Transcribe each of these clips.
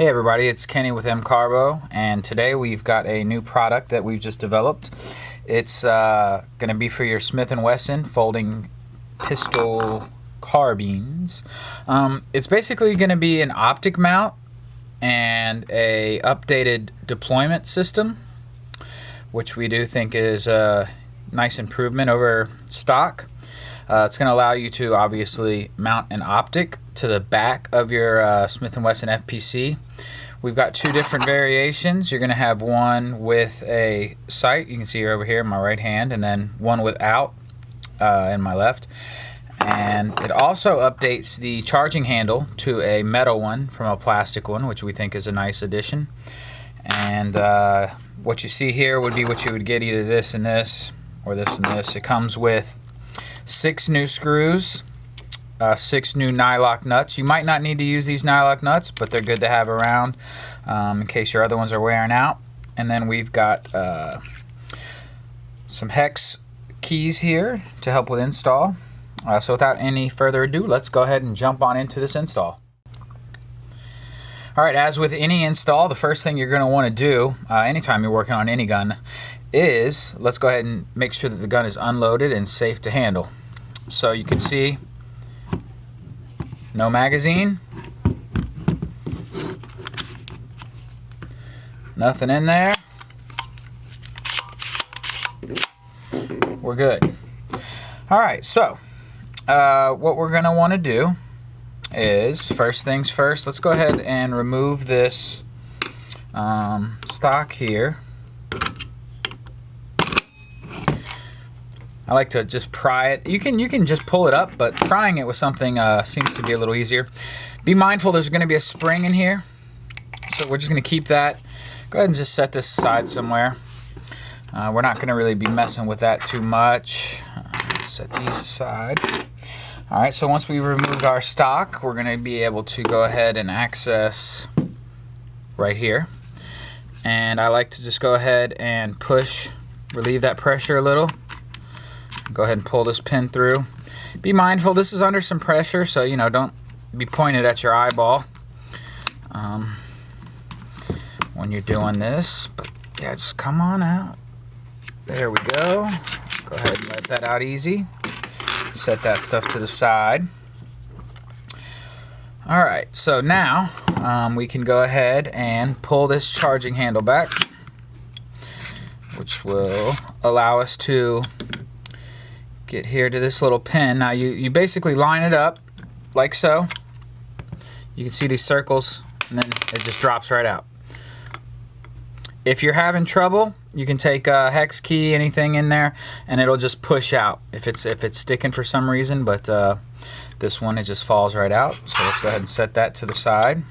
Hey everybody, it's Kenny with M-Carbo, and today we've got a new product that we've just developed. It's going to be for your Smith Wesson folding pistol carbines. It's basically going to be an optic mount and a updated deployment system, which we do think is a nice improvement over stock. It's going to allow you to obviously mount an optic to the back of your Smith Wesson FPC. We've got two different variations. You're going to have one with a sight, you can see over here in my right hand, and then one without in my left. And it also updates the charging handle to a metal one from a plastic one, which we think is a nice addition. And what you see here would be what you would get, either this and this or this and this. It comes with 6 new screws, 6 new nylock nuts. You might not need to use these nylock nuts, but they're good to have around in case your other ones are wearing out. And then we've got some hex keys here to help with install. So without any further ado, let's go ahead and jump on into this install. Alright, as with any install, the first thing you're going to want to do anytime you're working on any gun is, let's go ahead and make sure that the gun is unloaded and safe to handle. So you can see no magazine, nothing in there, we're good. Alright, so what we're going to want to do is, first things first, let's go ahead and remove this stock here. I like to just pry it. You can just pull it up, but prying it with something seems to be a little easier. Be mindful there's going to be a spring in here, so we're just going to keep that. Go ahead and just set this aside somewhere. We're not going to really be messing with that too much. Set these aside. Alright, so once we've removed our stock, we're going to be able to go ahead and access right here. And I like to just go ahead and push, relieve that pressure a little. Go ahead and pull this pin through. Be mindful, this is under some pressure, so don't be pointed at your eyeball when you're doing this. But yeah, just come on out. There we go. Go ahead and let that out easy. Set that stuff to the side. Alright, so now we can go ahead and pull this charging handle back, which will allow us to get here to this little pin. Now you basically line it up like so. You can see these circles, and then it just drops right out. If you're having trouble, you can take a hex key, anything in there, and it'll just push out if it's sticking for some reason. But this one, it just falls right out. So let's go ahead and set that to the side.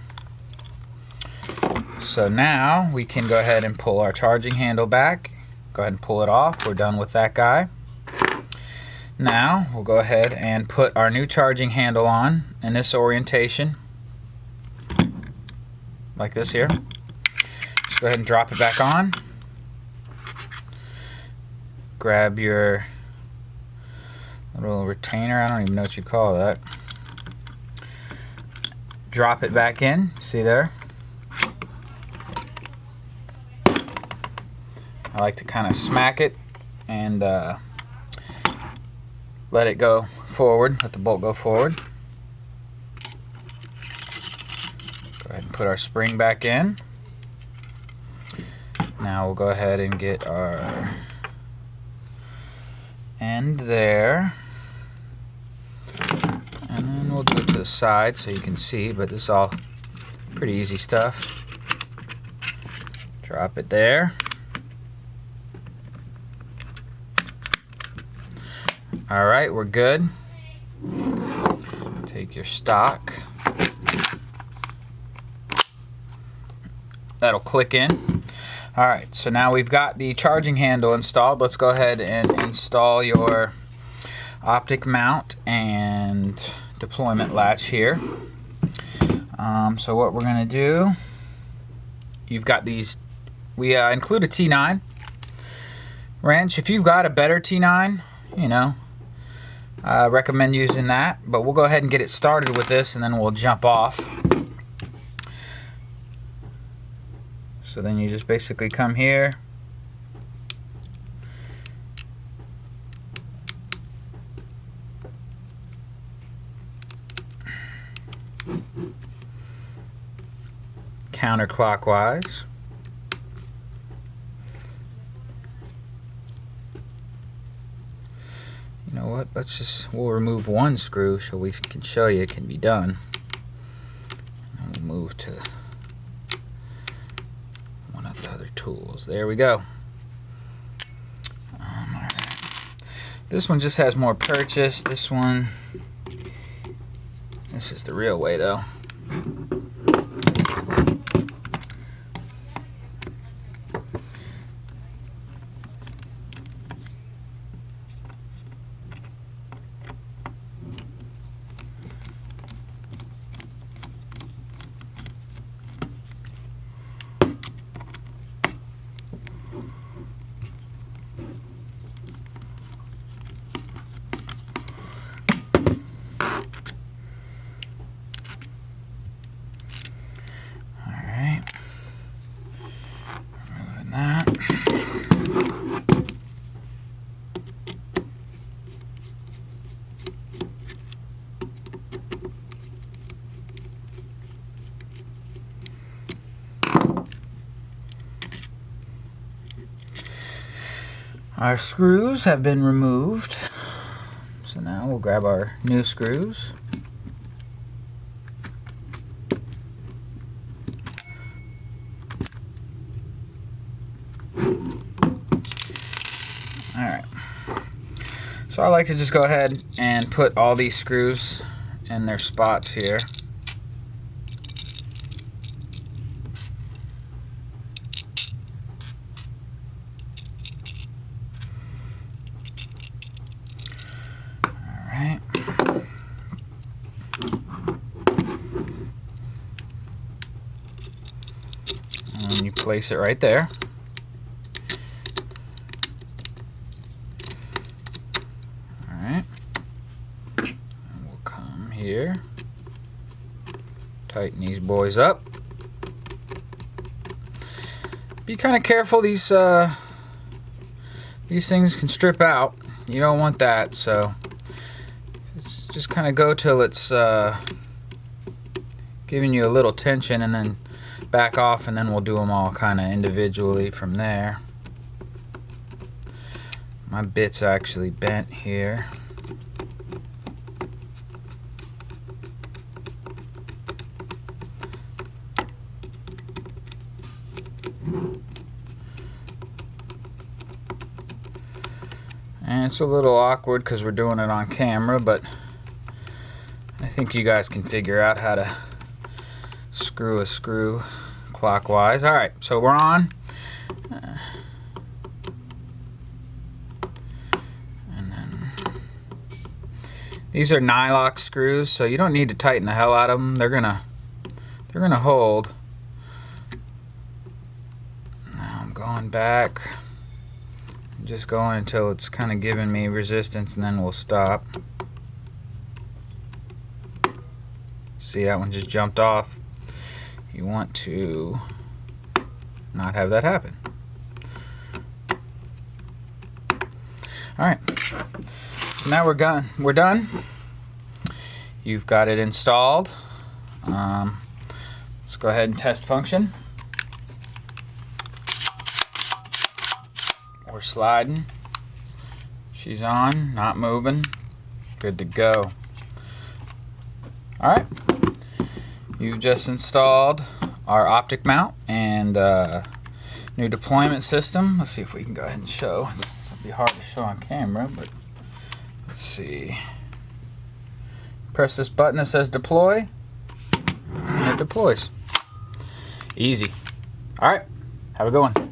So now we can go ahead and pull our charging handle back. Go ahead and pull it off. We're done with that guy. Now we'll go ahead and put our new charging handle on in this orientation, like this here. Just go ahead and drop it back on. Grab your little retainer, I don't even know what you call that. Drop it back in, see there? I like to kind of smack it and let it go forward, let the bolt go forward. Go ahead and put our spring back in. Now we'll go ahead and get our end there. And then we'll do it to the side so you can see, but this is all pretty easy stuff. Drop it there. Alright, we're good. Take your stock. That'll click in. Alright, so now we've got the charging handle installed. Let's go ahead and install your optic mount and deployment latch here. So what we're going to do, you've got these, we include a T9 wrench. If you've got a better T9, I recommend using that, but we'll go ahead and get it started with this and then we'll jump off. So then you just basically come here, counterclockwise. You know what, we'll remove one screw so we can show you it can be done. And we'll move to one of the other tools. There we go. Alright. This one just has more purchase. This is the real way though. Our screws have been removed, so now we'll grab our new screws. Alright, so I like to just go ahead and put all these screws in their spots here. And you place it right there. Alright. And we'll come here. Tighten these boys up. Be kind of careful, these things can strip out. You don't want that, so just kind of go till it's giving you a little tension, and then back off, and then we'll do them all kind of individually from there. My bit's actually bent here. And it's a little awkward because we're doing it on camera, but I think you guys can figure out how to screw a screw clockwise. Alright, so we're on. And then these are nylock screws, so you don't need to tighten the hell out of them. They're gonna hold. Now I'm going back. I'm just going until it's kind of giving me resistance, and then we'll stop. See, that one just jumped off. You want to not have that happen. Alright, so now we're done. You've got it installed. Let's go ahead and test function. We're sliding. She's on, not moving. Good to go. Alright, you've just installed our optic mount and new deployment system. Let's see if we can go ahead and show. It'll be hard to show on camera, but let's see. Press this button that says deploy, and it deploys. Easy. Alright, have a good one.